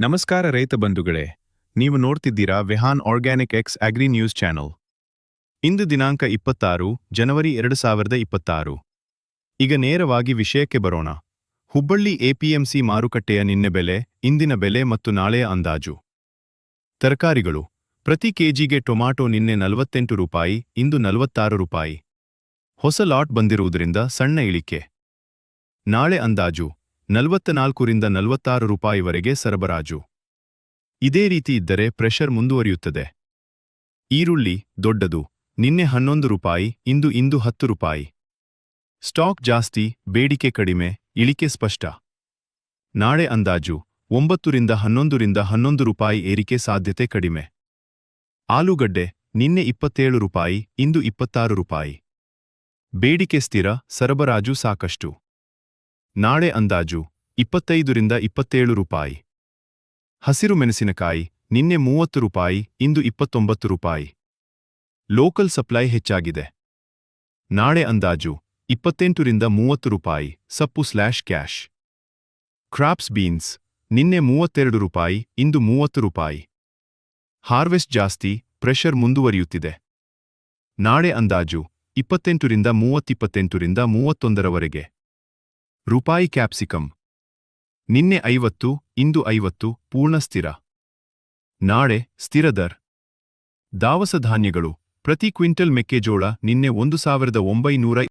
ನಮಸ್ಕಾರ ರೈತ ಬಂಧುಗಳೇ, ನೀವು ನೋಡ್ತಿದ್ದೀರಾ Vihan organic X agri news channel. ಇಂದು ದಿನಾಂಕ 26 ಜನವರಿ 2026. ಈಗ ನೇರವಾಗಿ ವಿಷಯಕ್ಕೆ ಬರೋಣ. ಹುಬ್ಬಳ್ಳಿ ಎಪಿಎಂಸಿ ಮಾರುಕಟ್ಟೆಯ ನಿನ್ನೆ ಬೆಲೆ, ಇಂದಿನ ಬೆಲೆ ಮತ್ತು ನಾಳೆಯ ಅಂದಾಜು. ತರಕಾರಿಗಳು: ಪ್ರತಿ ಕೆಜಿಗೆ ಟೊಮಾಟೊ ನಿನ್ನೆ 48 ರೂಪಾಯಿ, ಇಂದು 46 ರೂಪಾಯಿ. ಹೊಸ ಲಾಟ್ ಬಂದಿರುವುದರಿಂದ ಸಣ್ಣ ಇಳಿಕೆ. ನಾಳೆ ಅಂದಾಜು 44ರಿಂದ 46 ರೂಪಾಯಿವರೆಗೆ ಸರಬರಾಜು. ಇದೇ ರೀತಿ ಇದ್ದರೆ ಪ್ರೆಷರ್ ಮುಂದುವರಿಯುತ್ತದೆ. ಈರುಳ್ಳಿ ದೊಡ್ಡದು ನಿನ್ನೆ 11 ರೂಪಾಯಿ, ಇಂದು 10 ರೂಪಾಯಿ. ಸ್ಟಾಕ್ ಜಾಸ್ತಿ, ಬೇಡಿಕೆ ಕಡಿಮೆ, ಇಳಿಕೆ ಸ್ಪಷ್ಟ. ನಾಳೆ ಅಂದಾಜು 9ರಿಂದ 11 ರೂಪಾಯಿ ಏರಿಕೆ ಸಾಧ್ಯತೆ ಕಡಿಮೆ. ಆಲೂಗಡ್ಡೆ ನಿನ್ನೆ 27 ರೂಪಾಯಿ, ಇಂದು 26 ರೂಪಾಯಿ. ಬೇಡಿಕೆ ಸ್ಥಿರ, ಸರಬರಾಜು ಸಾಕಷ್ಟು. ನಾಳೆ ಅಂದಾಜು 25ರಿಂದ 27 ರೂಪಾಯಿ. ಹಸಿರು ಮೆಣಸಿನಕಾಯಿ ನಿನ್ನೆ 30 ರೂಪಾಯಿ, ಇಂದು 29 ರೂಪಾಯಿ. ಲೋಕಲ್ ಸಪ್ಲೈ ಹೆಚ್ಚಾಗಿದೆ. ನಾಳೆ ಅಂದಾಜು 28ರಿಂದ 30 ರೂಪಾಯಿ, ಸಪ್ಪು/ಕ್ಯಾಶ್. ಕ್ರಾಪ್ಸ್ ಬೀನ್ಸ್ ನಿನ್ನೆ 32 ರೂಪಾಯಿ, ಇಂದು 30 ರೂಪಾಯಿ. ಹಾರ್ವೆಸ್ಟ್ ಜಾಸ್ತಿ, ಪ್ರೆಷರ್ ಮುಂದುವರಿಯುತ್ತಿದೆ. ನಾಳೆ ಅಂದಾಜು 28ರಿಂದ 31ರವರೆಗೆ. ರೂಪಾಯಿ ಕ್ಯಾಪ್ಸಿಕಮ್ ನಿನ್ನೆ 50, ಇಂದು 50, ಪೂರ್ಣ ಸ್ಥಿರ. ನಾಳೆ ಸ್ಥಿರ ದರ್. ದವಸ ಧಾನ್ಯಗಳು: ಪ್ರತಿ ಕ್ವಿಂಟಲ್ ಮೆಕ್ಕೆಜೋಳ ನಿನ್ನೆ 1900